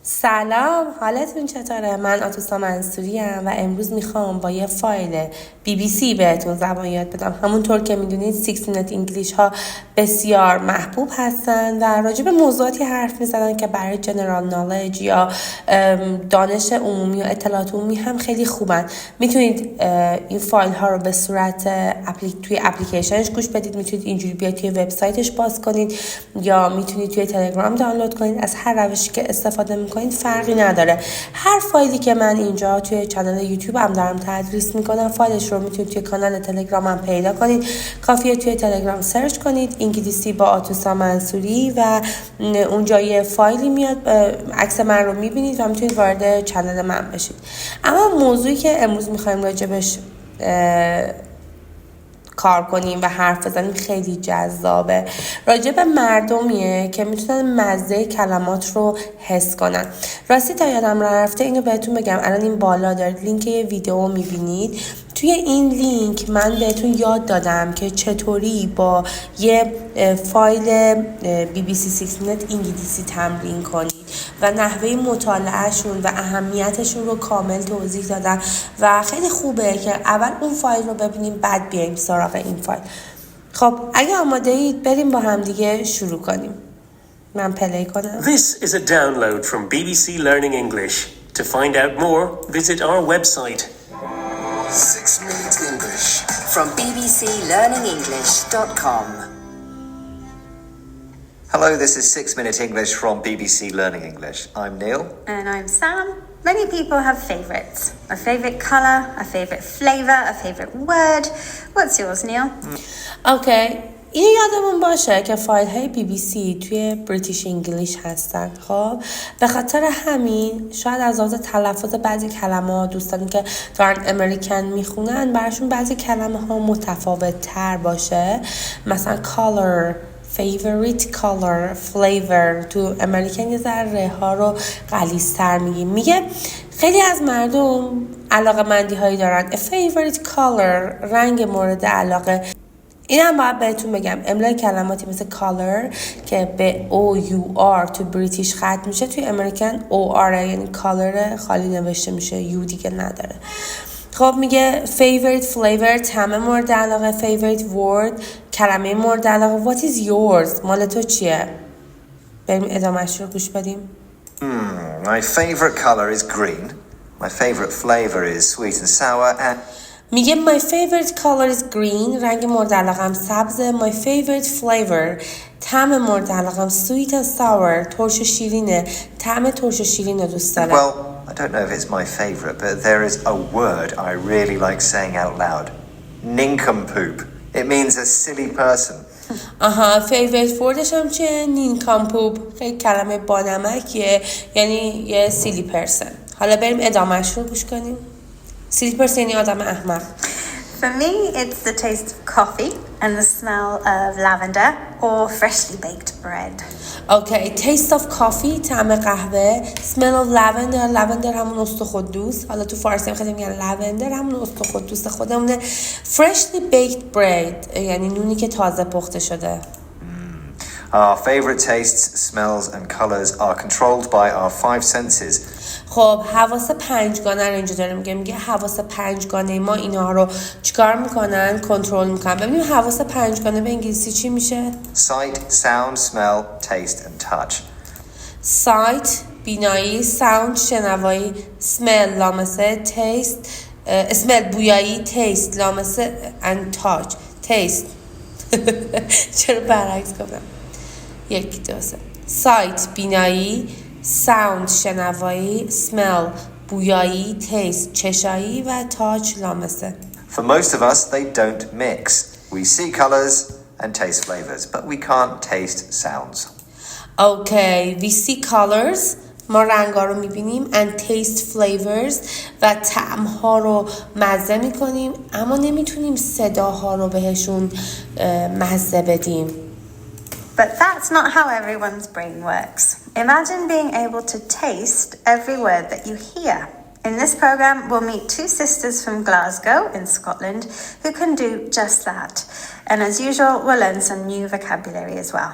سلام، حالتون چطوره؟ من اتوسا منصوری ام و امروز میخوام با یه فایل BBC بهتون زبان یاد بدم. همونطور که میدونید 6 مینوت انگلیش ها بسیار محبوب هستن و راجع به موضوعاتی حرف میزنن که برای جنرال نالج یا دانش عمومی یا اطلاعات عمومی هم خیلی خوبن. میتونید این فایل ها رو به صورت توی اپلیکیشنش گوش بدید، میتونید اینجوری بیاید توی وبسایتش باز کنید یا میتونید توی تلگرام دانلود کنید. از هر روشی که استفاده میکنید فرقی نداره. هر فایلی که من اینجا توی کانال یوتیوب هم دارم تدریس میکنم، فایلش رو میتونید توی کانال تلگرام هم پیدا کنید. کافیه توی تلگرام سرچ کنید انگلیسی با اتوسا منصوری و اونجا یه فایلی میاد، عکس من رو میبینید و میتونید وارد کانال من بشید. اما موضوعی که امروز میخوایم راجبش کار کنیم و حرف بزنیم خیلی جذابه. راجع به مردمیه که میتونن مزه کلمات رو حس کنن. راستی تا یادم رفته اینو بهتون بگم، الان این بالا دارید لینک یه ویدیو میبینید. توی این لینک من بهتون یاد دادم که چطوری با یه فایل BBC 6 مینوت انگلیسی تمرین کنید و نحوه مطالعهشون و اهمیتشون رو کامل توضیح دادم و خیلی خوبه که اول اون فایل رو ببینیم بعد بیایم سراغ این فایل. خب اگه آماده اید بریم با هم دیگه شروع کنیم. من پلی کنم. This is a download from BBC Learning English. To find out more, visit our website. 6 Minute English from bbclearningenglish.com. Hello, this is 6 Minute English from BBC Learning English. I'm Neil. And I'm Sam. Many people have favourites. A favourite colour, a favourite flavour, a favourite word. What's yours, Neil? Okay. اینو یادمون باشه که فایل های BBC توی بریتیش انگلیش هستن. خب به خاطر همین شاید از لحاظ تلفظ بعضی کلمات دوستانی که دارن امریکن میخونن براشون بعضی کلمه ها متفاوت تر باشه. مثلا color، favorite color، flavor تو امریکن یه ذره ها رو غلیظ‌تر میگیم. میگه خیلی از مردم علاقه‌مندی هایی دارن. A favorite color، رنگ مورد علاقه. این هم باید بهتون بگم املای کلماتی مثل color که به O-U-R تو بریتیش ختم میشه، توی امریکن O-R یعنی color خالی نوشته میشه، U دیگه نداره. خب میگه favorite flavor، طعم مورد علاقه. favorite word، کلمه مورد علاقه. what is yours، مال تو چیه؟ بریم ادامهش رو گوش بدیم. My favorite color is green. My favorite flavor is sweet and sour and میگه my favorite color is green، رنگ مورد علاقم سبزه. my favorite flavor، طعم مورد علاقم sweet and sour، ترش و شیرینه. طعم ترش و شیرین رو دوست دارم. Well, I don't know if it's my favorite, but there is a word I really like saying out loud. Nincompoop. It means a silly person. favorite wordش هم چیه؟ nincompoop. خیلی کلمه بانمکیه، یعنی یه silly person. حالا بریم ادامهش رو گوش کنیم. silly person یعنی آدم احمق. For me, it's the taste of coffee and the smell of lavender or freshly baked bread. Okay, taste of coffee، طعم قهوه. smell of lavender، lavender همون استخوان‌دوست. حالا تو فارسی هم خیلی میگن lavender، همون استخوان‌دوست خودمونه. freshly baked bread یعنی نونی که تازه پخته شده. Our favorite tastes, smells and colors are controlled by our 5 senses. خب حواس پنجگانه رو اینجا داره میگه حواس پنجگانه ما اینا رو چیکار میکنن؟ کنترل میکنن. ببینیم حواس پنجگانه به انگلیسی چی میشه؟ Sight, sound, smell, taste and touch. sight بینایی، sound شنوایی، smell لامسه، taste smell بویایی، taste لامسه and touch taste. چرا برعکس گفتم؟ 1 2 3 sight بینایی، sound شنوایی، smell بویایی، taste چشایی و touch لامسه. For most of us, they don't mix. We see colors and taste flavors, but we can't taste sounds. Okay, we see colors، ما رنگا رو میبینیم and taste flavors و طعم‌ها رو مزه میکنیم اما نمیتونیم صداها رو بهشون مزه بدیم. But that's not how everyone's brain works. Imagine being able to taste every word that you hear. In this program, we'll meet 2 sisters from Glasgow in Scotland who can do just that. And as usual, we'll learn some new vocabulary as well.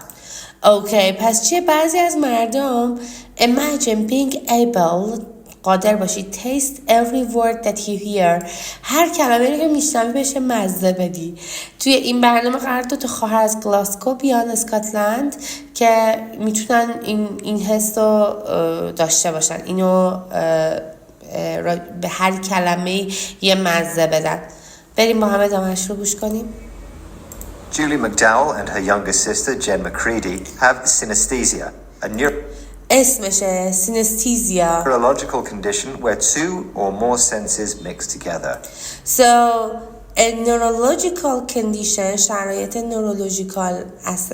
اوکی پس چیه بعضی از مردم imagine being able قادر باشی taste every word that you hear هر کلمه رو که میشنوی بشه مزه بدی. توی این برنامه قرار دو تا خواهر از گلاسگو بیان اسکاتلند که میتونن این حس رو داشته باشن، اینو به هر کلمه یه مزه بدن. بریم با هم ادامه‌اش رو گوش کنیم. Julie McDowell and her younger sister Jen McCready have synesthesia, a اسمشه synesthesia. neurological condition where two or more senses mix together. So a neurological condition شرایط نورولوژیکال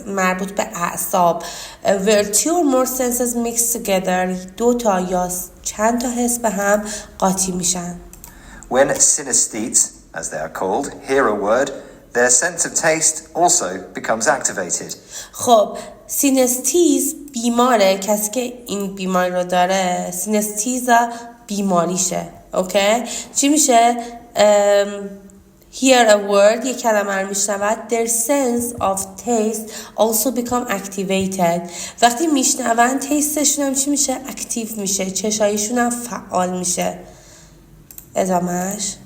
مربوط به اعصاب where two or more senses mix together دو تا یا چند تا حس به هم قاطی میشن. When synesthetes, as they are called, hear a word, their sense of taste also becomes activated. خب سینستیز بیماره، کسی که این بیماری رو داره سینستیزا بیماریشه. اوکی چی میشه؟ hear a word یه کلمه رو میشنود their sense of taste also become activated. وقتی میشنون تیستشون هم چی میشه؟ اکتیو میشه، چشایشون هم فعال میشه. ادامهش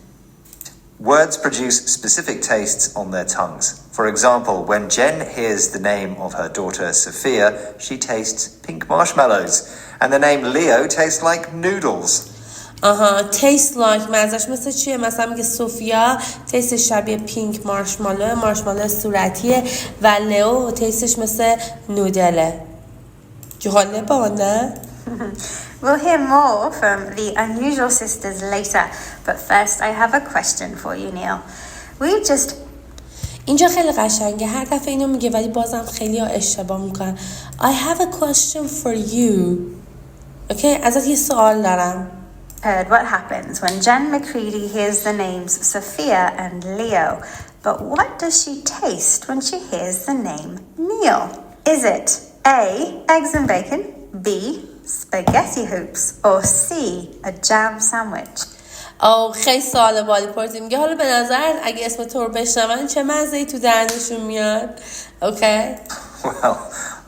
Words produce specific tastes on their tongues. For example, when Jen hears the name of her daughter Sophia, she tastes pink marshmallows, and the name Leo tastes like noodles. taste like مزش مثل چیه؟ مثلا میگه سوفیا تیست شبیه پینک مارشمالو صورتیه و لیو تیستش مثل نودله. جالبه نه؟ We'll hear more from the unusual sisters later, but first I have a question for you, Neil. We just اینجا خیلی قشنگه، هر دفعه اینو میگه ولی بازم خیلی ها اشتباه میکنن. I have a question for you. اوکی ازت یه سوال دارم. heard what happens when Jen McCready hears the names Sophia and Leo, but what does she taste when she hears the name Neil? Is it A, eggs and bacon, B, spaghetti hoops, or C, a jam sandwich? خیلی سوال بالی پرسی. میگه حالا به نظرت اگه اسم تو رو بشنون چه مزه‌ای تو دهنشون میاد؟ اوکی Well,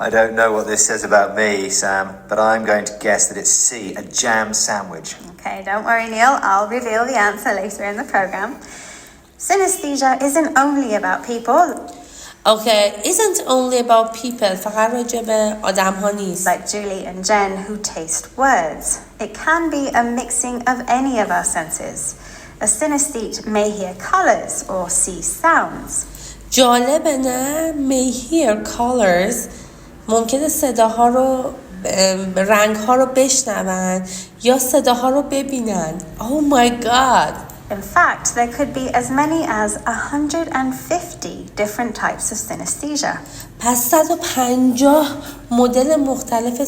I don't know what this says about me, Sam, but I'm going to guess that it's C, a jam sandwich. Okay, don't worry, Neil. I'll reveal the answer later in the program. Synesthesia isn't only about people. Okay, isn't only about people. فقط راجع به آدم ها نیست. Like Julie and Jen who taste words. It can be a mixing of any of our senses. A synesthete may hear colors or see sounds. جالبه نه؟ May hear colors. ممکنه صداها رو رنگ ها رو بشنون یا صداها رو ببینن. Oh my god. In fact, there could be as many as 150 different types of synesthesia. پس 150 مدل مختلف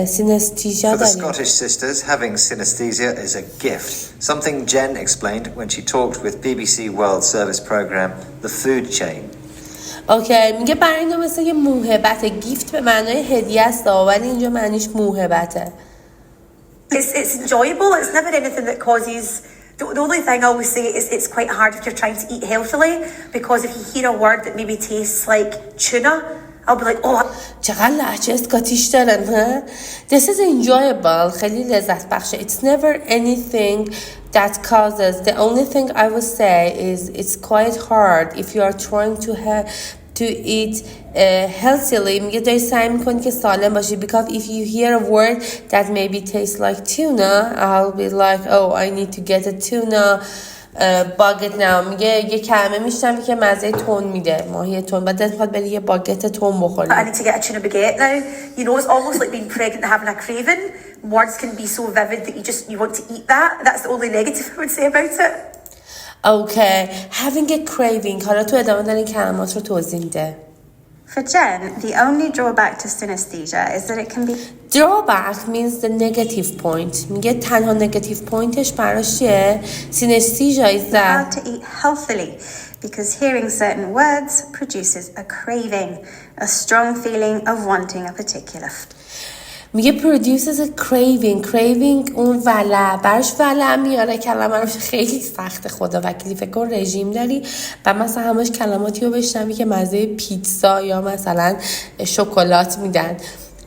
سینستیژا For the داریم. Scottish sisters, having synesthesia is a gift. Something Jen explained when she talked with BBC World Service program The Food Chain. اوکی میگه برای اینا مثل یه موهبت، گیفت به معنای هدیه است ولی اینجا معنیش موهبته. It's enjoyable. It's never anything that causes. The only thing I always say is it's quite hard if you're trying to eat healthily, because if you hear a word that maybe tastes like tuna, I'll be like, oh. چقدر لهجه اسکاتیش دارن ها؟ This is enjoyable. خیلی لذت بخشه. It's never anything that causes. The only thing I would say is it's quite hard if you are trying to eat healthily. میگه داری سعی میکنی که سالم باشی. Because if you hear a word that maybe tastes like tuna, I'll be like, oh, I need to get a tuna باگت now. میگه یه کلمه میشنوی که مزه تون میده، ماهی تون، بعد میخواد بری یه باگت تون بخوری. I need to get a tuna baguette now. You know, it's almost like being pregnant and having a craving. Words can be so vivid that you want to eat that. That's the only negative I would say about it. Okay, having a craving. حالا تو ادامه داری کلمات رو توضیح میده. For Jen, the only drawback to synesthesia is that it can be Drawback means the negative point. میگه تنها negative pointش براش چیه؟ Synesthesia is hard that to eat healthily because hearing certain words produces a craving, a strong feeling of wanting a particular food. میگه produces a craving اون ولع، براش ولع میاره. کلمه روش خیلی سخته خدا وکیلی. فکر کن رژیم داری و مثلا همش کلماتی رو بشنوی که مزه پیتزا یا مثلا شکلات میدن.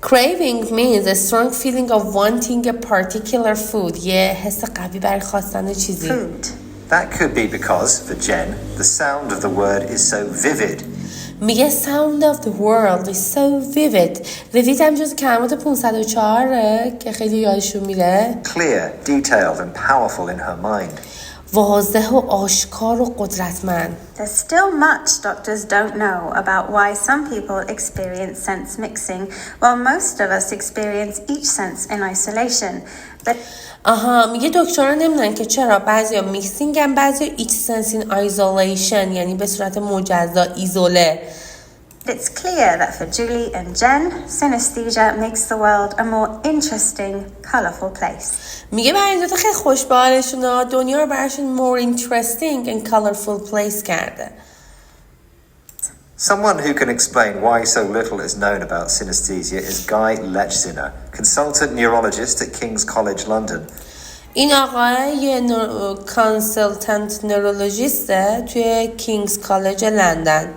Craving means a strong feeling of wanting a particular food. یه حس قوی برای خواستن چیزی. Food. That could be because, for Jen, the sound of the word is so vivid. میگه sound of the world is so vivid. vivid هم جز کلمات 504 که خیلی یادشون میره. Clear, detailed and powerful in her mind. واضح و آشکار و قدرتمند. There's still much doctors don't know about why some people experience sense mixing, while most of us experience each sense in isolation. But میگه دکترها نمیدونن که چرا بعضیا میکسینگ هم بعضیا each sense in isolation، یعنی به صورت مجزا، ایزوله. it's clear that for Julie and Jen, synesthesia makes the world a more interesting, colourful place. میگه برای این دوتا خیلی خوش به حالشون، دنیا رو براشون more interesting and colorful place کرده. Someone who can explain why so little is known about synesthesia is Guy Lechziner, consultant neurologist at King's College London. این آقای یه کانسلتنت نورولوژیسته توی کینگز کالج لندن.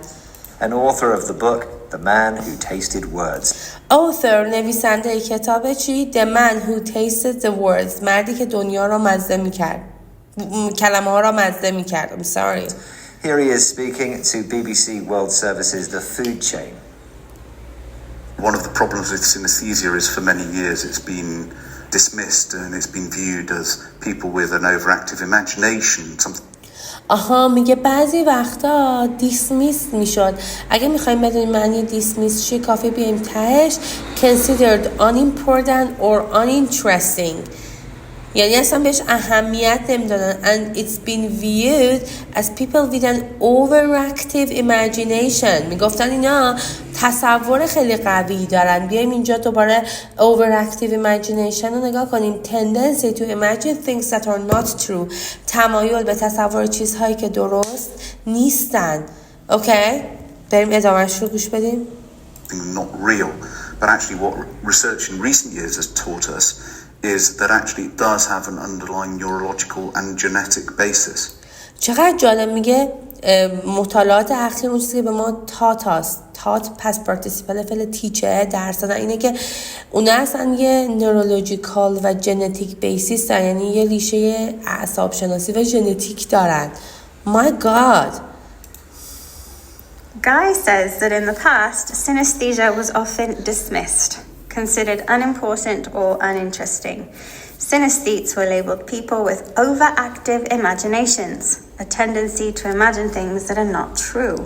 An author of the book The Man Who Tasted Words. author نویسنده کتاب چی؟ The Man Who Tasted the Words، مردی که دنیا را مزه می‌کرد، کلمه ها را مزه می‌کرد. I'm sorry. Here he is speaking to BBC World Service's The Food Chain. One of the problems with synesthesia is for many years it's been dismissed and it's been viewed as people with an overactive imagination. میگه بعضی وقتا دیسمیس میشد. اگه میخوایم بدونیم معنی دیسمیس چیه کافی بیایم تهش considered unimportant or uninteresting، یعنی اصلا بهش اهمیت نمیدادن. and it's been viewed as people with an overactive imagination. میگفتن اینا تصور خیلی قوی دارن. بیایم اینجا دوباره overactive imagination رو نگاه کنیم. tendency to imagine things that are not true، تمایل به تصور چیزهایی که درست نیستن. اوکی؟ بریم ادامهش رو گوش بدیم. Not real, but actually what research in recent years has taught us is that actually it does have an underlying neurological and genetic basis. چقدر جالب. میگه مطالعات اخیر اون چیزی که به ما تات پس پارتیسیپل فعل تیچه درس دادن اینه که اونا اصلا یه نورولوژیکال و ژنتیک بیسیس دارن، یعنی یه ریشه اعصاب شناسی و ژنتیک دارن. My God. Guy says that in the past, synesthesia was often dismissed, considered unimportant or uninteresting. Synesthetes were labeled people with overactive imaginations, a tendency to imagine things that are not true.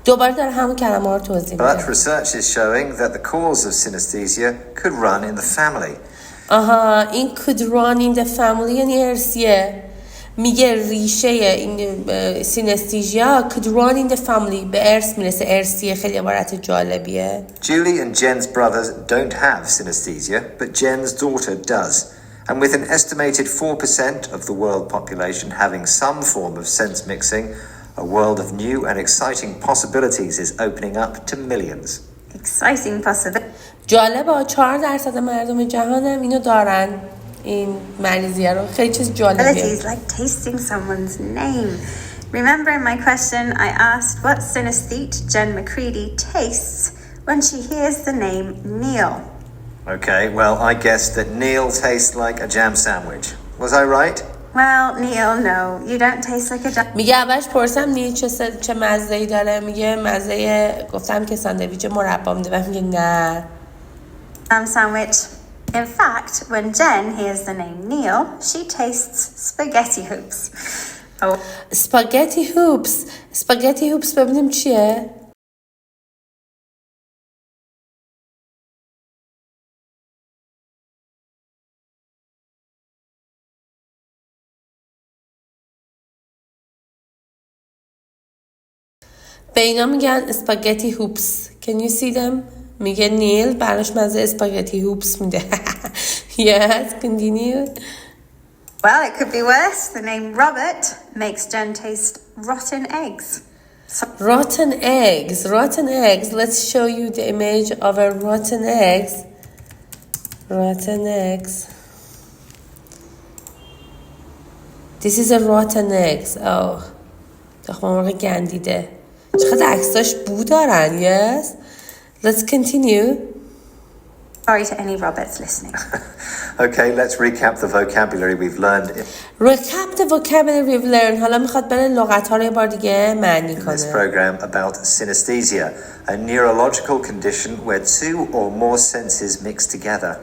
دوباره داره همون کلمه رو توضیح میده. But research is showing that the cause of synesthesia could run in the family. این could run in the family یعنی ارثیه. میگه ریشه این سینستیژیا could run in the family، به ارث میرسه. ارثیه خیلی عبارت جالبیه. Julie and Jen's brothers don't have synesthesia, but Jen's daughter does. And with an estimated 4% of the world population having some form of sense mixing, a world of new and exciting possibilities is opening up to millions. Exciting possibilities. جالبه 4% مردم جهان هم اینو دارن، این مریضیه رو. خیلی چیز جالبیه. Like tasting someone's name. Remember in my question I asked what synesthete Jen McCready tastes when she hears the name Neil. Okay, well, I guessed that Neil tastes like a jam sandwich. Was I right? Well, Neil, no. You don't taste like a jam. میگه اولش پرسم نیل چه مزه‌ای داره. میگه مزه، گفتم که ساندویچ مربا میده و میگه نه. Sandwich. In fact, when Jen hears the name Neil, she tastes spaghetti hoops. Oh. Spaghetti hoops ببینیم چیه؟ به اینا میگن اسپاگتی هوپس. Can you see them؟ میگه نیل براش مزه اسپاگتی هوپس میده. Yes, continue. Well, it could be worse. The name Robert makes Jen taste rotten eggs. Rotten eggs. Let's show you the image of a rotten eggs. rotten eggs. This is a rotten eggs. Oh. تخم مرغ گندیده. چقدر عکساش بو دارن. Yes. Let's continue. Sorry to any Roberts listening. Okay, let's recap the vocabulary we've learned Recap the vocabulary we've learned. حالا میخواد بره لغت ها رو یه بار دیگه معنی in this کنه. program about synesthesia, a neurological condition where two or more senses mix together.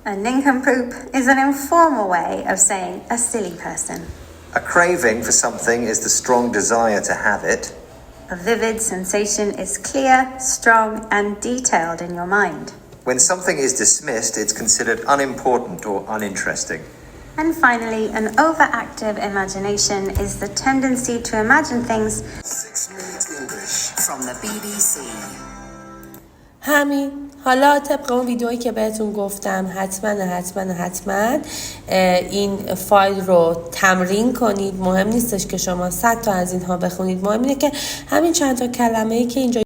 A nincompoop is an informal way of saying a silly person. A craving for something is the strong desire to have it. A vivid sensation is clear, strong, and detailed in your mind. When something is dismissed, it's considered unimportant or uninteresting. And finally, an overactive imagination is the tendency to imagine things 6-minute English. From the BBC. همین. حالا طبق اون ویدئویی که بهتون گفتم حتما این فایل رو تمرین کنید. مهم نیستش که شما 100 تا از اینها بخونید. مهم اینه که همین چند تا کلمه‌ای که اینجا